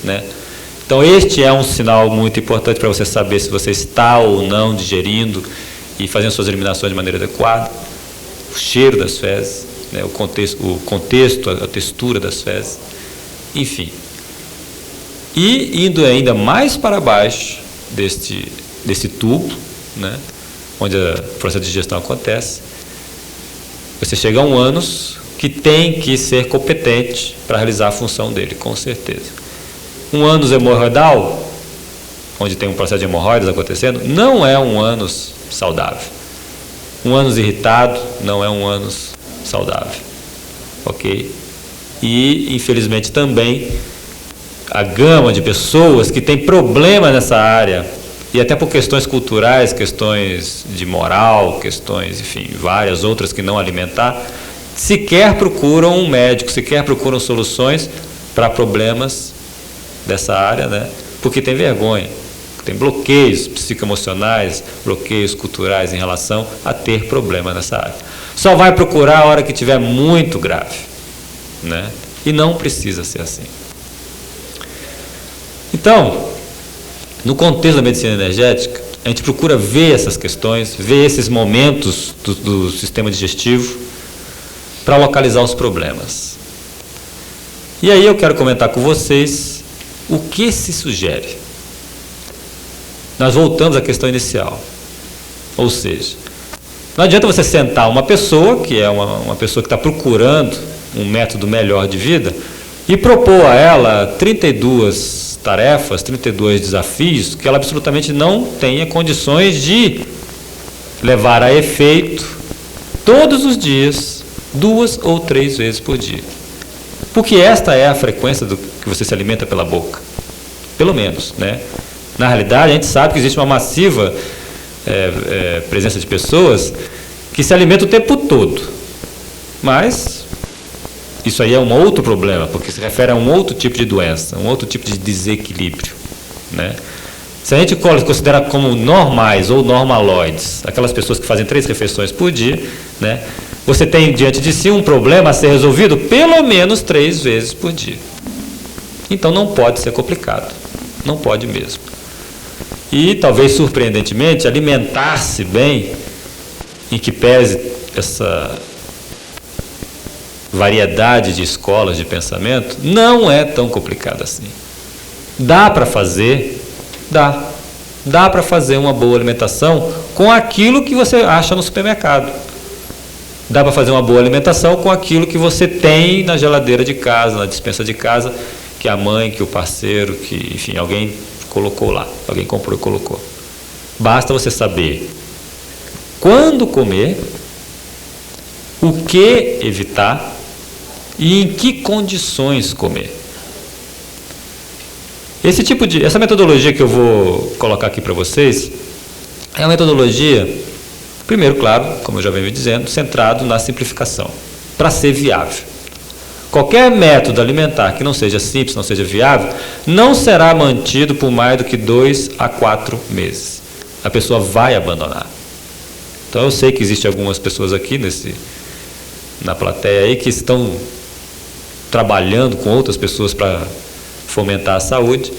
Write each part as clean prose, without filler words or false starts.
né? Então, este é um sinal muito importante para você saber se você está ou não digerindo e fazendo suas eliminações de maneira adequada. O cheiro das fezes, né? o contexto, a textura das fezes, enfim. E indo ainda mais para baixo desse tubo, né? Onde o processo de digestão acontece, você chega a um ânus que tem que ser competente para realizar a função dele, com certeza. Um ânus hemorroidal, onde tem um processo de hemorroidas acontecendo, não é um ânus saudável. Um ânus irritado não é um ânus saudável, ok? E, infelizmente, também a gama de pessoas que tem problema nessa área, e até por questões culturais, questões de moral, questões, enfim, várias outras que não alimentar, sequer procuram um médico, sequer procuram soluções para problemas dessa área, né? Porque tem vergonha, tem bloqueios psicoemocionais, bloqueios culturais em relação a ter problema nessa área. Só vai procurar a hora que tiver muito grave, né? E não precisa ser assim. Então, no contexto da medicina energética, a gente procura ver essas questões, ver esses momentos do sistema digestivo para localizar os problemas. E aí eu quero comentar com vocês o que se sugere. Nós voltamos à questão inicial. Ou seja, não adianta você sentar uma pessoa, que é uma pessoa que está procurando um método melhor de vida, e propor a ela 32 tarefas, 32 desafios, que ela absolutamente não tenha condições de levar a efeito todos os dias, 2 ou 3 vezes por dia. Porque esta é a frequência do que você se alimenta pela boca. Pelo menos, né? Na realidade, a gente sabe que existe uma massiva presença de pessoas que se alimentam o tempo todo. Mas isso aí é um outro problema, porque se refere a um outro tipo de doença, um outro tipo de desequilíbrio, né? Se a gente considera como normais ou normaloides, aquelas pessoas que fazem 3 refeições por dia, né? Você tem diante de si um problema a ser resolvido pelo menos 3 vezes por dia. Então não pode ser complicado, não pode mesmo. E talvez surpreendentemente, alimentar-se bem, em que pese essa variedade de escolas de pensamento, não é tão complicado assim. Dá para fazer? Dá. Dá para fazer uma boa alimentação com aquilo que você acha no supermercado. Dá para fazer uma boa alimentação com aquilo que você tem na geladeira de casa, na despensa de casa, que a mãe, que o parceiro, que, enfim, alguém colocou lá, alguém comprou e colocou. Basta você saber quando comer, o que evitar e em que condições comer. Essa metodologia que eu vou colocar aqui para vocês é uma metodologia, primeiro, claro, como eu já venho dizendo, centrado na simplificação, para ser viável. Qualquer método alimentar que não seja simples, não seja viável, não será mantido por mais do que 2 a 4 meses. A pessoa vai abandonar. Então eu sei que existem algumas pessoas aqui na plateia aí que estão trabalhando com outras pessoas para fomentar a saúde.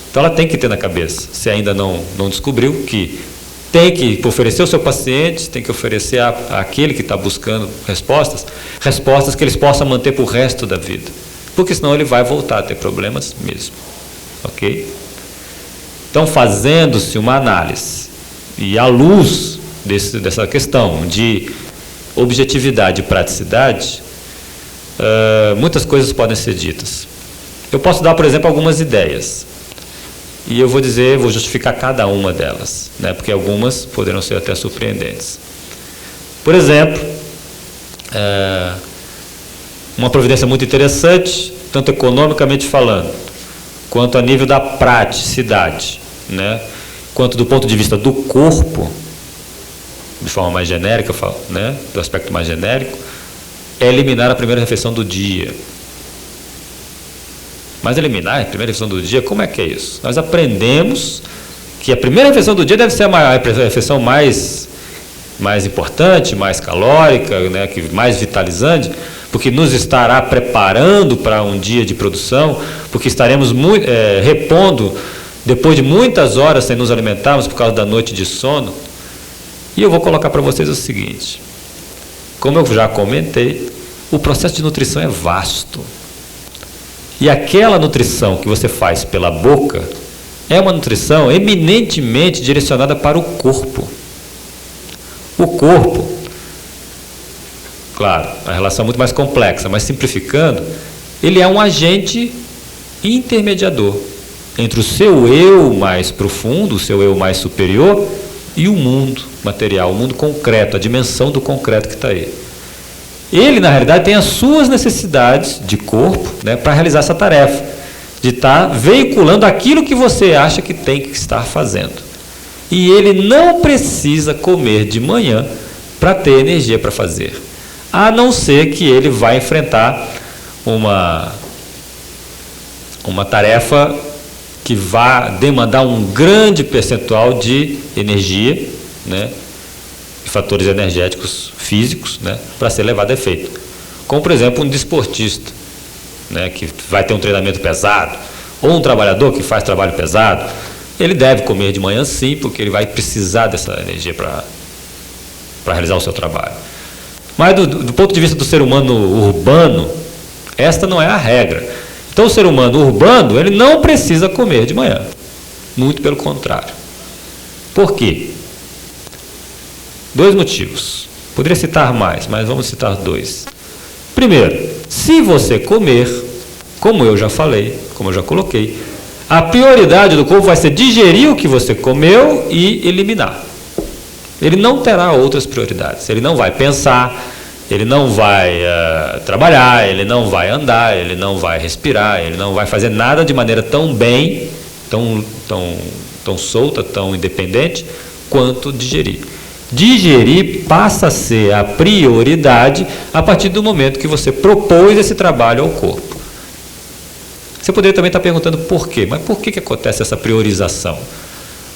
Então ela tem que ter na cabeça, se ainda não descobriu, que tem que oferecer ao seu paciente, tem que oferecer àquele que está buscando respostas que eles possam manter para o resto da vida. Porque senão ele vai voltar a ter problemas mesmo. Ok? Então, fazendo-se uma análise, e à luz dessa questão de objetividade e praticidade, muitas coisas podem ser ditas. Eu posso dar, por exemplo, algumas ideias. E eu vou justificar cada uma delas, né? Porque algumas poderão ser até surpreendentes. Por exemplo, uma providência muito interessante, tanto economicamente falando, quanto a nível da praticidade, né? Quanto do ponto de vista do corpo, de forma mais genérica, né? Do aspecto mais genérico, é eliminar a primeira refeição do dia. Mas eliminar a primeira refeição do dia, como é que é isso? Nós aprendemos que a primeira refeição do dia deve ser a refeição mais importante, mais calórica, né, mais vitalizante, porque nos estará preparando para um dia de produção, porque estaremos repondo depois de muitas horas sem nos alimentarmos por causa da noite de sono. E eu vou colocar para vocês o seguinte: como eu já comentei, o processo de nutrição é vasto. E aquela nutrição que você faz pela boca é uma nutrição eminentemente direcionada para o corpo. O corpo, claro, a relação é muito mais complexa, mas simplificando, ele é um agente intermediador entre o seu eu mais profundo, o seu eu mais superior, e o mundo material, o mundo concreto, a dimensão do concreto que está aí. Ele, na realidade, tem as suas necessidades de corpo, né, para realizar essa tarefa, de estar veiculando aquilo que você acha que tem que estar fazendo. E ele não precisa comer de manhã para ter energia para fazer, a não ser que ele vai enfrentar uma tarefa que vai demandar um grande percentual de energia, né, fatores energéticos físicos, né, para ser levado a efeito. Como, por exemplo, um desportista, né, que vai ter um treinamento pesado, ou um trabalhador que faz trabalho pesado, ele deve comer de manhã sim, porque ele vai precisar dessa energia para realizar o seu trabalho. Mas do ponto de vista do ser humano urbano, esta não é a regra. Então o ser humano urbano, ele não precisa comer de manhã. Muito pelo contrário. Por quê? 2 motivos. Poderia citar mais, mas vamos citar 2. Primeiro, se você comer, como eu já falei, como eu já coloquei, a prioridade do corpo vai ser digerir o que você comeu e eliminar. Ele não terá outras prioridades. Ele não vai pensar, ele não vai trabalhar, ele não vai andar, ele não vai respirar, ele não vai fazer nada de maneira tão bem, tão solta, tão independente, quanto digerir. Digerir passa a ser a prioridade a partir do momento que você propôs esse trabalho ao corpo. Você poderia também estar perguntando por quê, mas por que acontece essa priorização?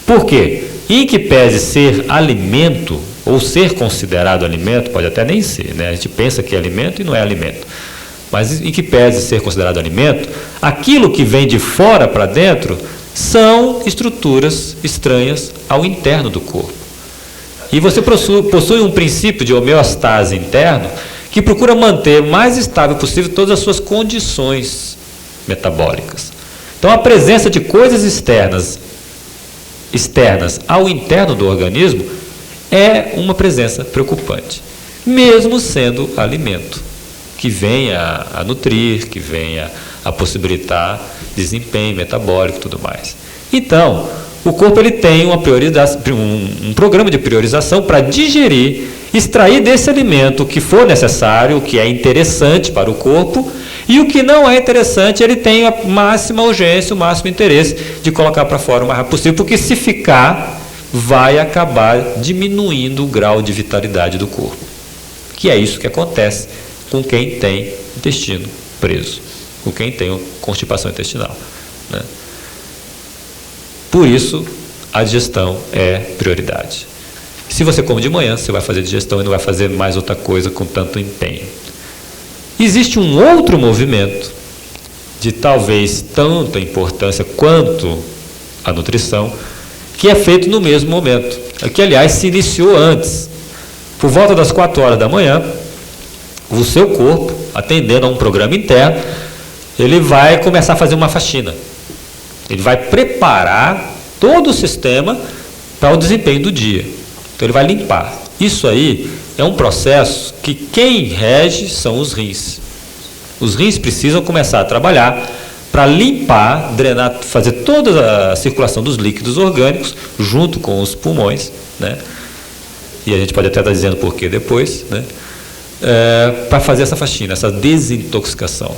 Por quê? Em que pese ser alimento, ou ser considerado alimento, pode até nem ser, né? A gente pensa que é alimento e não é alimento. Mas em que pese ser considerado alimento, aquilo que vem de fora para dentro são estruturas estranhas ao interno do corpo. E você possui um princípio de homeostase interno que procura manter o mais estável possível todas as suas condições metabólicas. Então, a presença de coisas externas ao interno do organismo é uma presença preocupante, mesmo sendo alimento, que venha a nutrir, que venha a possibilitar desempenho metabólico e tudo mais. Então, o corpo ele tem um programa de priorização para digerir, extrair desse alimento o que for necessário, o que é interessante para o corpo, e o que não é interessante, ele tem a máxima urgência, o máximo interesse de colocar para fora o mais rápido possível, porque se ficar, vai acabar diminuindo o grau de vitalidade do corpo. Que é isso que acontece com quem tem intestino preso, com quem tem constipação intestinal, né? Por isso, a digestão é prioridade. Se você come de manhã, você vai fazer digestão e não vai fazer mais outra coisa com tanto empenho. Existe um outro movimento, de talvez tanta importância quanto a nutrição, que é feito no mesmo momento, que aliás se iniciou antes. Por volta das 4 horas da manhã, o seu corpo, atendendo a um programa interno, ele vai começar a fazer uma faxina. Ele vai preparar todo o sistema para o desempenho do dia. Então ele vai limpar. Isso aí é um processo que quem rege são os rins. Os rins precisam começar a trabalhar para limpar, drenar, fazer toda a circulação dos líquidos orgânicos junto com os pulmões, né? E a gente pode até estar dizendo por quê depois, né? Para fazer essa faxina, essa desintoxicação,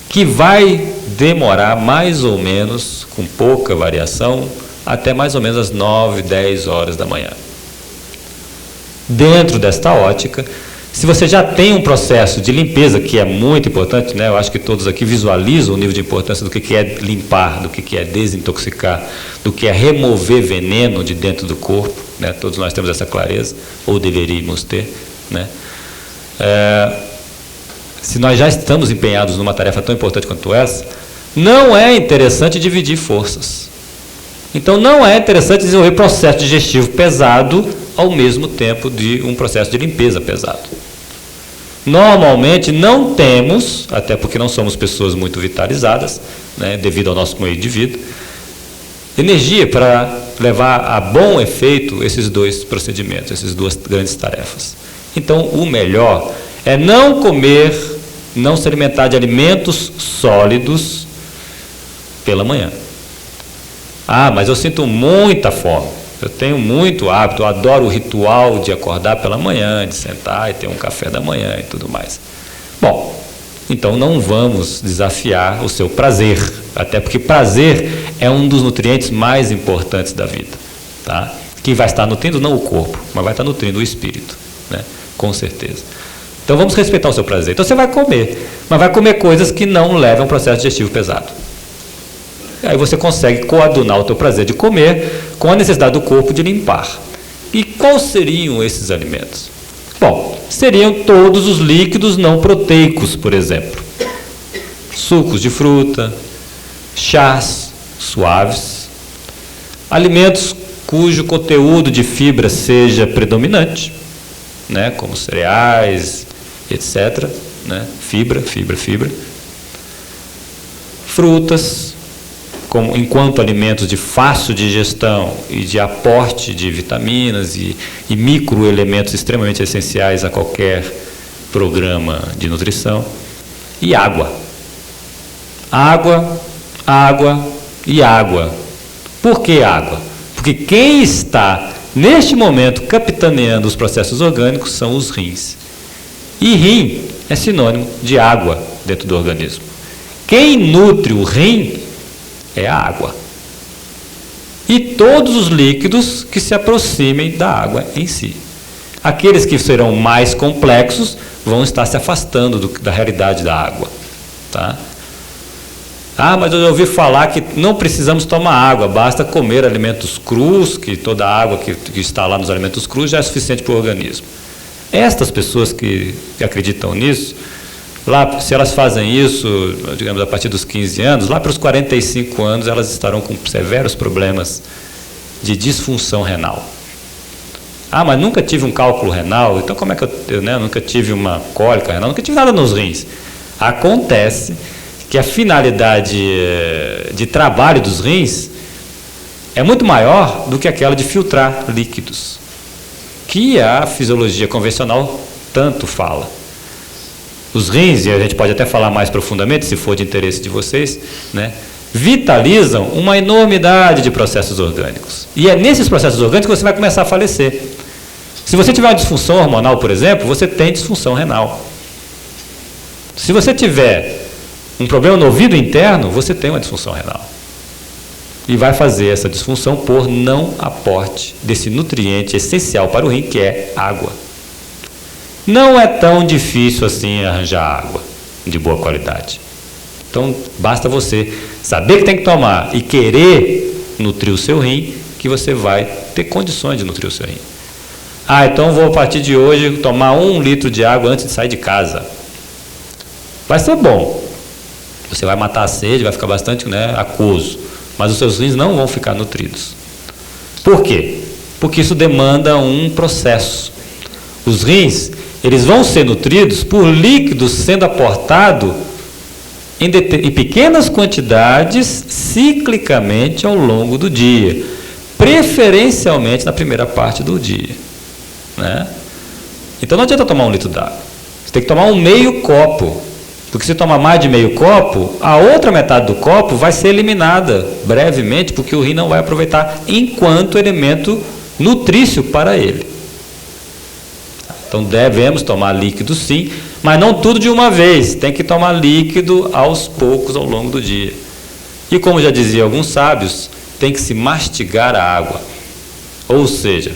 que vai demorar mais ou menos, com pouca variação, até mais ou menos as 9, 10 horas da manhã. Dentro desta ótica, se você já tem um processo de limpeza, que é muito importante, né? Eu acho que todos aqui visualizam o nível de importância do que é limpar, do que é desintoxicar, do que é remover veneno de dentro do corpo, né? Todos nós temos essa clareza, ou deveríamos ter, né? se nós já estamos empenhados numa tarefa tão importante quanto essa, não é interessante dividir forças. Então, não é interessante desenvolver processo digestivo pesado ao mesmo tempo de um processo de limpeza pesado. Normalmente não temos, até porque não somos pessoas muito vitalizadas, né, devido ao nosso meio de vida, energia para levar a bom efeito esses dois procedimentos, essas duas grandes tarefas. Então, o melhor é não comer, não se alimentar de alimentos sólidos pela manhã. Ah, mas eu sinto muita fome, eu tenho muito hábito, eu adoro o ritual de acordar pela manhã, de sentar e ter um café da manhã e tudo mais. Bom, então não vamos desafiar o seu prazer, até porque prazer é um dos nutrientes mais importantes da vida. Tá? Que vai estar nutrindo não o corpo, mas vai estar nutrindo o espírito, né? Com certeza. Então vamos respeitar o seu prazer. Então você vai comer, mas vai comer coisas que não levam a um processo digestivo pesado. Aí você consegue coadunar o teu prazer de comer com a necessidade do corpo de limpar. E quais seriam esses alimentos? Bom, seriam todos os líquidos não proteicos, por exemplo. Sucos de fruta, chás suaves, alimentos cujo conteúdo de fibra seja predominante, né, como cereais, etc. Né, fibra. Frutas, como, enquanto alimentos de fácil digestão e de aporte de vitaminas e microelementos extremamente essenciais a qualquer programa de nutrição. E água. Água e água. Por que água? Porque quem está, neste momento, capitaneando os processos orgânicos são os rins. E rim é sinônimo de água dentro do organismo. Quem nutre o rim é a água. E todos os líquidos que se aproximem da água em si. Aqueles que serão mais complexos vão estar se afastando da realidade da água. Tá? Ah, mas eu ouvi falar que não precisamos tomar água, basta comer alimentos crus, que toda a água que está lá nos alimentos crus já é suficiente para o organismo. Estas pessoas que acreditam nisso, lá, se elas fazem isso, digamos, a partir dos 15 anos, lá para os 45 anos, elas estarão com severos problemas de disfunção renal. Ah, mas nunca tive um cálculo renal, então como é que eu nunca tive uma cólica renal, nunca tive nada nos rins. Acontece que a finalidade de trabalho dos rins é muito maior do que aquela de filtrar líquidos, que a fisiologia convencional tanto fala. Os rins, e a gente pode até falar mais profundamente, se for de interesse de vocês, né, vitalizam uma enormidade de processos orgânicos. E é nesses processos orgânicos que você vai começar a falecer. Se você tiver uma disfunção hormonal, por exemplo, você tem disfunção renal. Se você tiver um problema no ouvido interno, você tem uma disfunção renal. E vai fazer essa disfunção por não aporte desse nutriente essencial para o rim, que é água. Não é tão difícil assim arranjar água de boa qualidade. Então, basta você saber que tem que tomar e querer nutrir o seu rim, que você vai ter condições de nutrir o seu rim. Ah, então vou a partir de hoje tomar 1 litro de água antes de sair de casa. Vai ser bom. Você vai matar a sede, vai ficar bastante, né, aquoso. Mas os seus rins não vão ficar nutridos. Por quê? Porque isso demanda um processo. Os rins, eles vão ser nutridos por líquidos sendo aportado em pequenas quantidades, ciclicamente ao longo do dia. Preferencialmente na primeira parte do dia. Né? Então não adianta tomar 1 litro d'água. Você tem que tomar meio copo. Porque se tomar mais de meio copo, a outra metade do copo vai ser eliminada brevemente, porque o rim não vai aproveitar enquanto elemento nutrício para ele. Então devemos tomar líquido sim, mas não tudo de uma vez, tem que tomar líquido aos poucos ao longo do dia. E como já diziam alguns sábios, tem que se mastigar a água. Ou seja,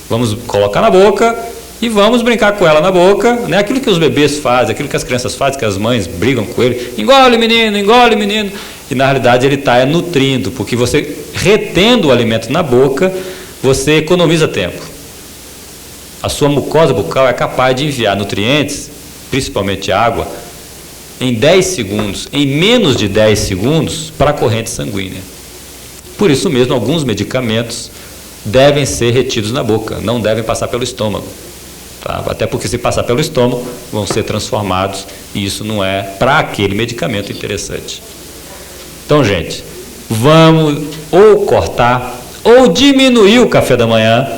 vamos colocar na boca e vamos brincar com ela na boca, né? Aquilo que os bebês fazem, aquilo que as crianças fazem, que as mães brigam com ele, engole menino, e na realidade ele está nutrindo, porque você retendo o alimento na boca, você economiza tempo. A sua mucosa bucal é capaz de enviar nutrientes, principalmente água, em 10 segundos, em menos de 10 segundos, para a corrente sanguínea. Por isso mesmo, alguns medicamentos devem ser retidos na boca, não devem passar pelo estômago. Tá? Até porque se passar pelo estômago, vão ser transformados, e isso não é, para aquele medicamento, interessante. Então, gente, vamos ou cortar ou diminuir o café da manhã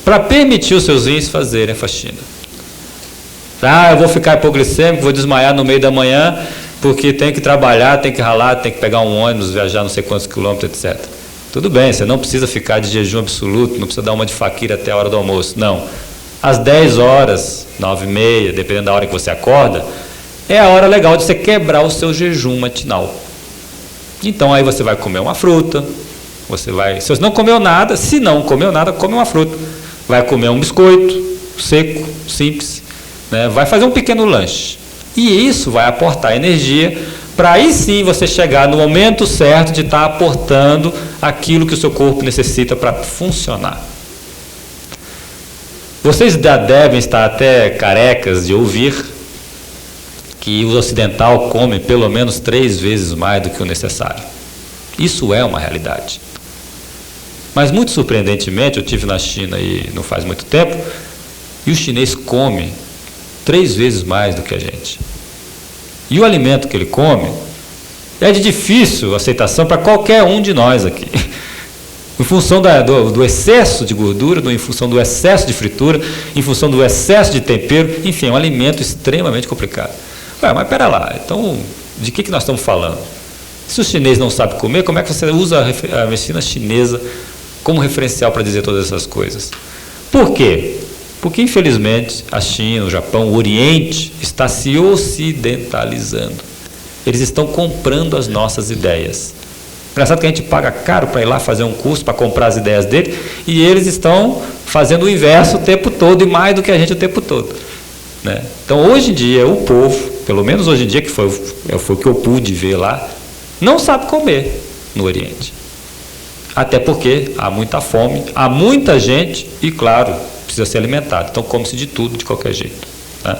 para permitir os seus rins fazerem a faxina. Eu vou ficar hipoglicêmico, vou desmaiar no meio da manhã, porque tem que trabalhar, tem que ralar, tem que pegar um ônibus, viajar não sei quantos quilômetros, etc. Tudo bem, você não precisa ficar de jejum absoluto, não precisa dar uma de faquira até a hora do almoço, não. Às 10 horas, 9h30, dependendo da hora que você acorda, é a hora legal de você quebrar o seu jejum matinal. Então aí você vai comer uma fruta, se você não comeu nada, se não comeu nada, come uma fruta. Vai comer um biscoito seco, simples, né? Vai fazer um pequeno lanche. E isso vai aportar energia para aí sim você chegar no momento certo de estar aportando aquilo que o seu corpo necessita para funcionar. Vocês já devem estar até carecas de ouvir que o ocidental come pelo menos 3 vezes mais do que o necessário. Isso é uma realidade. Mas muito surpreendentemente, eu estive na China aí não faz muito tempo, e o chinês come 3 vezes mais do que a gente. E o alimento que ele come é de difícil aceitação para qualquer um de nós aqui. Em função do excesso de gordura, em função do excesso de fritura, em função do excesso de tempero, enfim, é um alimento extremamente complicado. Mas pera lá, então, de que nós estamos falando? Se o chinês não sabe comer, como é que você usa a medicina chinesa como referencial para dizer todas essas coisas? Por quê? Porque, infelizmente, a China, o Japão, o Oriente está se ocidentalizando. Eles estão comprando as nossas ideias. Engraçado que a gente paga caro para ir lá fazer um curso, para comprar as ideias dele, e eles estão fazendo o inverso o tempo todo, e mais do que a gente o tempo todo. Né? Então, hoje em dia, o povo, pelo menos hoje em dia, que foi o que eu pude ver lá, não sabe comer no Oriente. Até porque há muita fome, há muita gente e, claro, precisa ser alimentado. Então, come-se de tudo, de qualquer jeito. Né?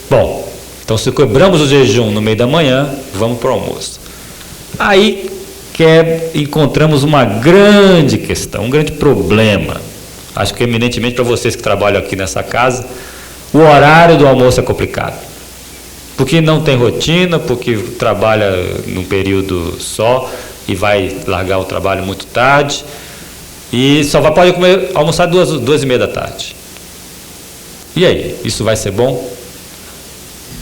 Bom, então se quebramos o jejum no meio da manhã, vamos para o almoço. Aí encontramos uma grande questão, um grande problema. Acho que eminentemente para vocês que trabalham aqui nessa casa, o horário do almoço é complicado. Porque não tem rotina, porque trabalha num período só e vai largar o trabalho muito tarde, e só pode almoçar 2h30 da tarde. E aí, isso vai ser bom?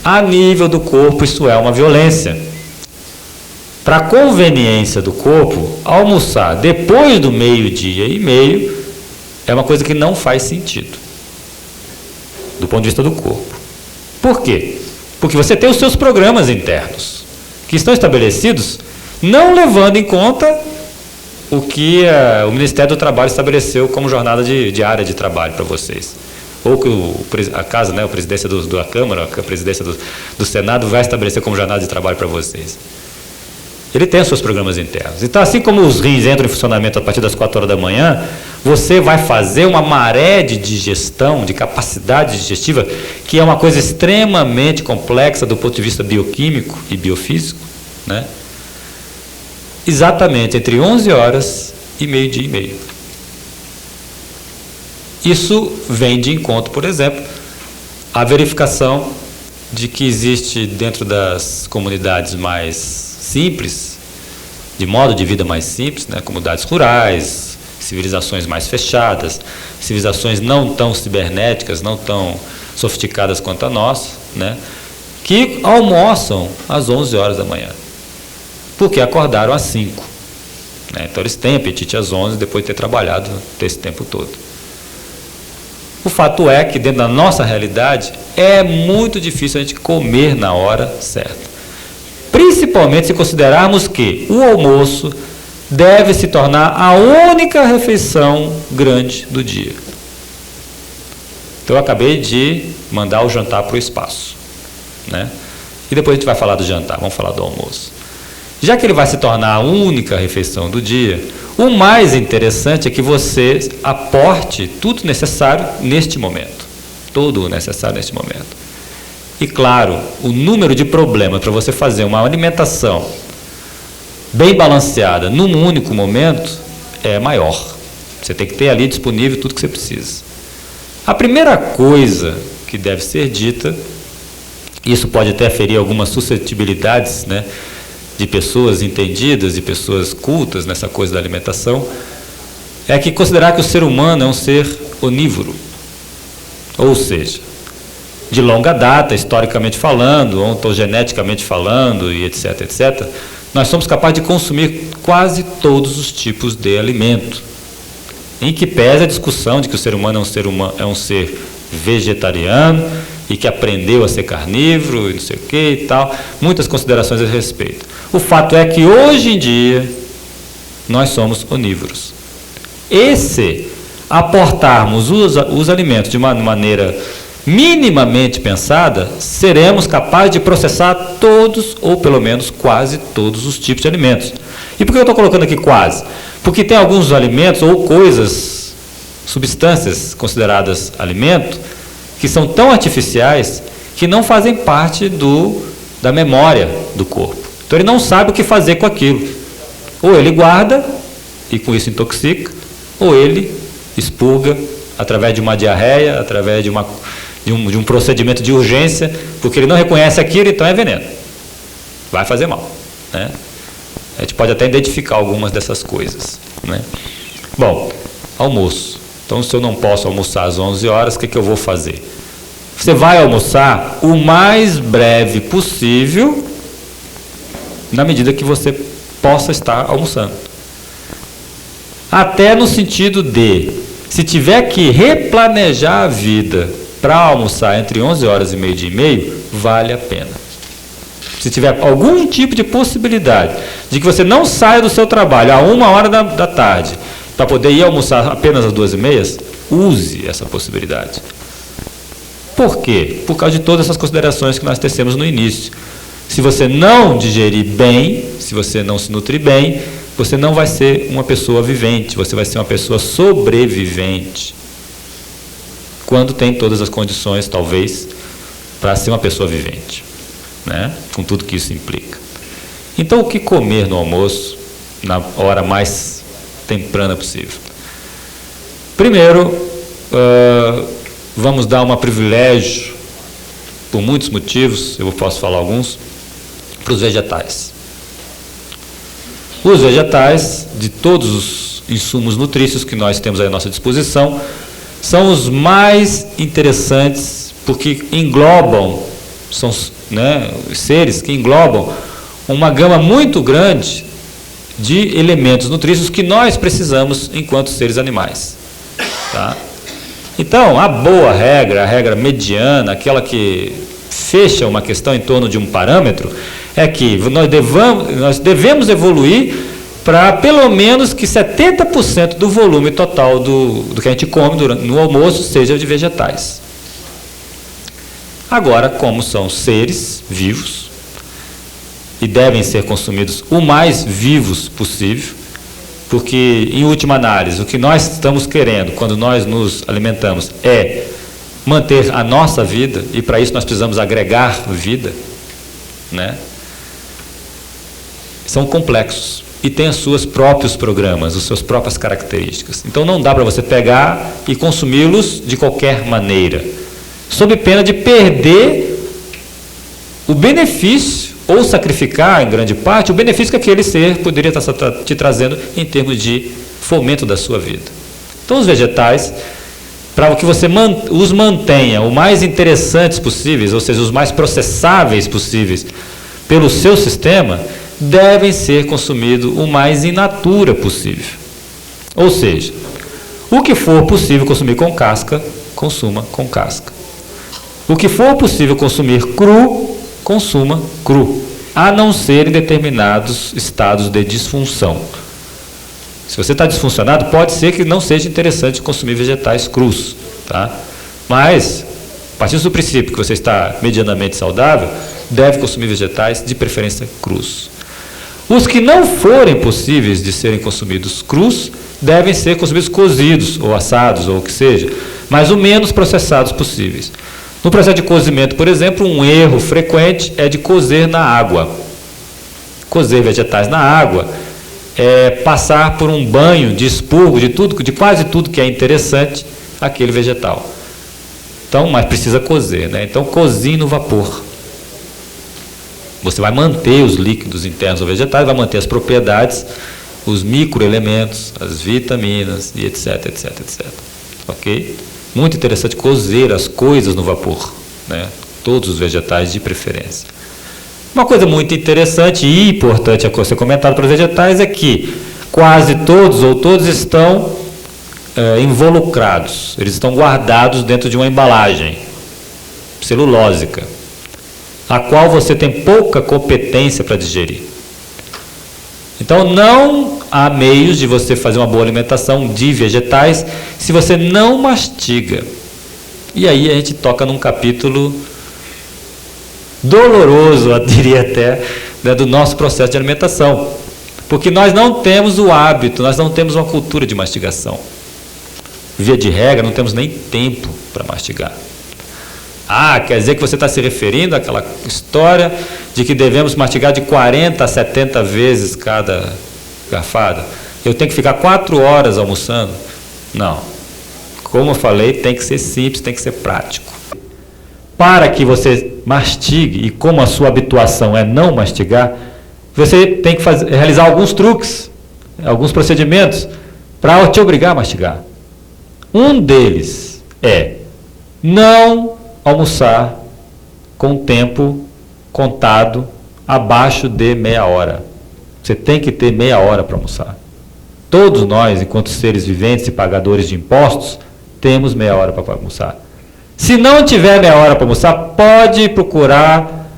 A nível do corpo, isso é uma violência. Para a conveniência do corpo, almoçar depois do 12h30 é uma coisa que não faz sentido, do ponto de vista do corpo. Por quê? Porque você tem os seus programas internos, que estão estabelecidos não levando em conta o que o Ministério do Trabalho estabeleceu como jornada diária de trabalho para vocês. Ou que a casa, né, a presidência da Câmara, a presidência do Senado vai estabelecer como jornada de trabalho para vocês. Ele tem os seus programas internos. Então, assim como os rins entram em funcionamento a partir das 4 horas da manhã, você vai fazer uma maré de digestão, de capacidade digestiva, que é uma coisa extremamente complexa do ponto de vista bioquímico e biofísico, né? Exatamente entre 11 horas e 12h30. Isso vem de encontro, por exemplo, à verificação de que existe dentro das comunidades mais simples, de modo de vida mais simples, né, comunidades rurais, civilizações mais fechadas, civilizações não tão cibernéticas, não tão sofisticadas quanto a nossa, né, que almoçam às 11 horas da manhã, porque acordaram às 5. Né, então eles têm apetite às 11 depois de ter trabalhado esse tempo todo. O fato é que dentro da nossa realidade é muito difícil a gente comer na hora certa. Principalmente se considerarmos que o almoço deve se tornar a única refeição grande do dia. Então eu acabei de mandar o jantar para o espaço, né? E depois a gente vai falar do jantar, vamos falar do almoço. Já que ele vai se tornar a única refeição do dia, o mais interessante é que você aporte tudo necessário neste momento. Tudo necessário neste momento. E claro, o número de problemas para você fazer uma alimentação bem balanceada num único momento é maior. Você tem que ter ali disponível tudo que você precisa. A primeira coisa que deve ser dita, isso pode até ferir algumas suscetibilidades, né, de pessoas entendidas, de pessoas cultas nessa coisa da alimentação, é que considerar que o ser humano é um ser onívoro. Ou seja, de longa data, historicamente falando, ontogeneticamente falando, e etc., etc., nós somos capazes de consumir quase todos os tipos de alimento. Em que pese a discussão de que o ser humano é um ser vegetariano e que aprendeu a ser carnívoro e não sei o que e tal, muitas considerações a respeito. O fato é que hoje em dia nós somos onívoros. E se aportarmos os alimentos de uma maneira minimamente pensada, seremos capazes de processar todos, ou pelo menos quase todos os tipos de alimentos. E por que eu estou colocando aqui quase? Porque tem alguns alimentos ou coisas, substâncias consideradas alimento, que são tão artificiais que não fazem parte da memória do corpo. Então ele não sabe o que fazer com aquilo. Ou ele guarda e com isso intoxica, ou ele expurga através de uma diarreia, através de um procedimento de urgência, porque ele não reconhece aquilo, então é veneno. Vai fazer mal, né? A gente pode até identificar algumas dessas coisas, né? Bom, almoço. Então, se eu não posso almoçar às 11 horas, o que eu vou fazer? Você vai almoçar o mais breve possível, na medida que você possa estar almoçando. Até no sentido de, se tiver que replanejar a vida para almoçar entre 11 horas e meio-dia e meio, vale a pena. Se tiver algum tipo de possibilidade de que você não saia do seu trabalho a 1h da tarde para poder ir almoçar apenas às 2h30, use essa possibilidade. Por quê? Por causa de todas essas considerações que nós tecemos no início. Se você não digerir bem, se você não se nutrir bem, você não vai ser uma pessoa vivente, você vai ser uma pessoa sobrevivente. Quando tem todas as condições, talvez, para ser uma pessoa vivente, né? Com tudo que isso implica. Então, o que comer no almoço, na hora mais temprana possível? Primeiro, vamos dar um privilégio, por muitos motivos, eu posso falar alguns, para os vegetais. Os vegetais, de todos os insumos nutrícios que nós temos à nossa disposição, são os mais interessantes, porque englobam, são, né, seres que englobam uma gama muito grande de elementos nutrícios que nós precisamos enquanto seres animais. Tá? Então, a boa regra, a regra mediana, aquela que fecha uma questão em torno de um parâmetro, é que nós devemos evoluir para pelo menos que 70% do volume total do que a gente come no almoço seja de vegetais. Agora, como são seres vivos e devem ser consumidos o mais vivos possível, porque, em última análise, o que nós estamos querendo quando nós nos alimentamos é manter a nossa vida, e para isso nós precisamos agregar vida, né? São complexos e têm os seus próprios programas, as suas próprias características. Então não dá para você pegar e consumi-los de qualquer maneira, sob pena de perder o benefício, ou sacrificar, em grande parte, o benefício que aquele ser poderia estar te trazendo em termos de fomento da sua vida. Então os vegetais, para que você os mantenha o mais interessantes possíveis, ou seja, os mais processáveis possíveis pelo seu sistema, devem ser consumidos o mais in natura possível. Ou seja, o que for possível consumir com casca, consuma com casca. O que for possível consumir cru, consuma cru, a não ser em determinados estados de disfunção. Se você está disfuncionado, pode ser que não seja interessante consumir vegetais crus, tá? Mas, partindo do princípio que você está medianamente saudável, deve consumir vegetais, de preferência crus. Os que não forem possíveis de serem consumidos crus, devem ser consumidos cozidos, ou assados, ou o que seja, mas o menos processados possíveis. No processo de cozimento, por exemplo, um erro frequente é de cozer na água. Cozer vegetais na água é passar por um banho de expurgo de quase tudo que é interessante aquele vegetal. Então, mas precisa cozer, né? Então, cozinhe no vapor. Você vai manter os líquidos internos do vegetal, vai manter as propriedades, os microelementos, as vitaminas e etc, etc, etc. Ok? Muito interessante cozer as coisas no vapor, né? Todos os vegetais de preferência. Uma coisa muito interessante e importante a ser comentada para os vegetais é que quase todos ou todos estão involucrados, eles estão guardados dentro de uma embalagem celulósica, a qual você tem pouca competência para digerir. Então não há meios de você fazer uma boa alimentação de vegetais se você não mastiga. E aí a gente toca num capítulo doloroso, eu diria até, né, do nosso processo de alimentação. Porque nós não temos o hábito, nós não temos uma cultura de mastigação. Via de regra, não temos nem tempo para mastigar. Ah, quer dizer que você está se referindo àquela história de que devemos mastigar de 40 a 70 vezes cada garfada? Eu tenho que ficar 4 horas almoçando? Não. Como eu falei, tem que ser simples, tem que ser prático. Para que você mastigue, e como a sua habituação é não mastigar, você tem que realizar alguns truques, alguns procedimentos para te obrigar a mastigar. Um deles é não almoçar com tempo contado abaixo de meia hora. Você tem que ter meia hora para almoçar. Todos nós, enquanto seres viventes e pagadores de impostos, temos meia hora para almoçar. Se não tiver meia hora para almoçar, pode procurar,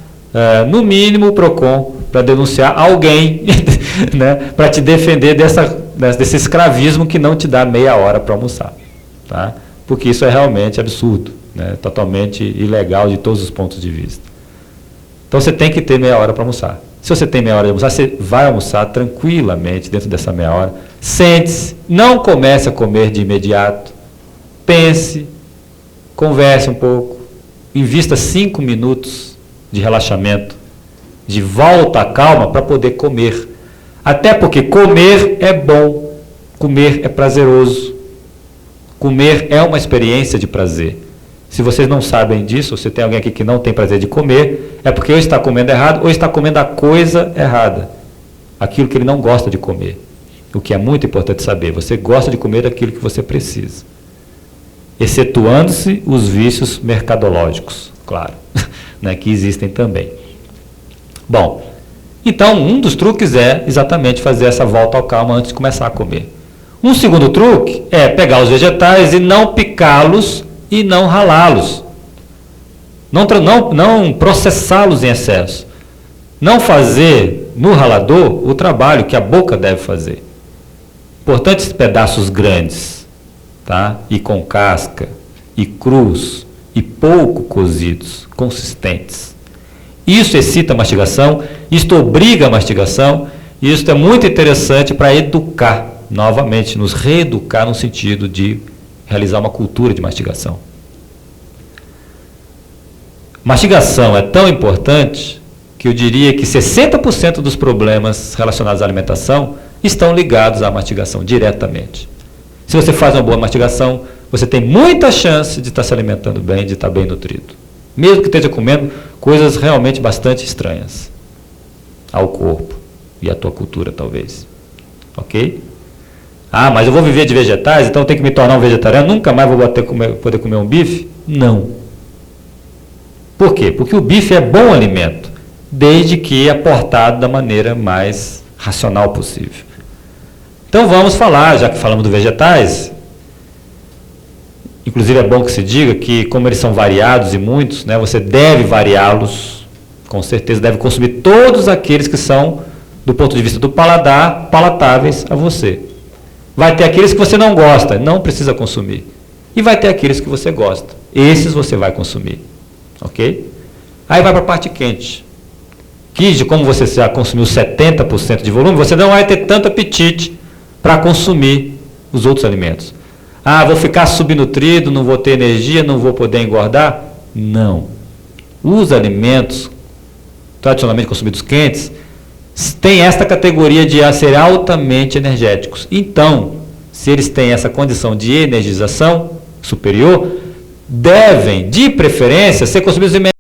no mínimo, o PROCON para denunciar alguém né, para te defender desse escravismo que não te dá meia hora para almoçar. Tá? Porque isso é realmente absurdo, né? Totalmente ilegal de todos os pontos de vista. Então você tem que ter meia hora para almoçar. Se você tem meia hora de almoçar, você vai almoçar tranquilamente dentro dessa meia hora. Sente-se, não comece a comer de imediato. Pense, converse um pouco, invista 5 minutos de relaxamento, de volta à calma para poder comer. Até porque comer é bom, comer é prazeroso. Comer é uma experiência de prazer. Se vocês não sabem disso, se tem alguém aqui que não tem prazer de comer, é porque ou está comendo errado ou está comendo a coisa errada. Aquilo que ele não gosta de comer. O que é muito importante saber. Você gosta de comer aquilo que você precisa. Excetuando-se os vícios mercadológicos, claro, né, que existem também. Bom, então um dos truques é exatamente fazer essa volta ao calma antes de começar a comer. Um segundo truque é pegar os vegetais e não picá-los e não ralá-los. Não processá-los em excesso. Não fazer no ralador o trabalho que a boca deve fazer. Importantes pedaços grandes, tá? E com casca, e crus, e pouco cozidos, consistentes. Isso excita a mastigação, isto obriga a mastigação, e isso é muito interessante para educar, novamente, nos reeducar no sentido de realizar uma cultura de mastigação. Mastigação é tão importante que eu diria que 60% dos problemas relacionados à alimentação estão ligados à mastigação diretamente. Se você faz uma boa mastigação, você tem muita chance de estar se alimentando bem, de estar bem nutrido. Mesmo que esteja comendo coisas realmente bastante estranhas ao corpo e à tua cultura, talvez. Ok? Ah, mas eu vou viver de vegetais, então eu tenho que me tornar um vegetariano, nunca mais vou poder comer um bife? Não. Por quê? Porque o bife é bom alimento, desde que aportado da maneira mais racional possível. Então vamos falar, já que falamos de vegetais, inclusive é bom que se diga que como eles são variados e muitos, né, você deve variá-los, com certeza deve consumir todos aqueles que são, do ponto de vista do paladar, palatáveis a você. Vai ter aqueles que você não gosta, não precisa consumir. E vai ter aqueles que você gosta. Esses você vai consumir. Ok? Aí vai para a parte quente. Que, como você já consumiu 70% de volume, você não vai ter tanto apetite para consumir os outros alimentos. Ah, vou ficar subnutrido, não vou ter energia, não vou poder engordar? Não. Os alimentos tradicionalmente consumidos quentes têm esta categoria de ser altamente energéticos. Então, se eles têm essa condição de energização superior, devem, de preferência, ser consumidos em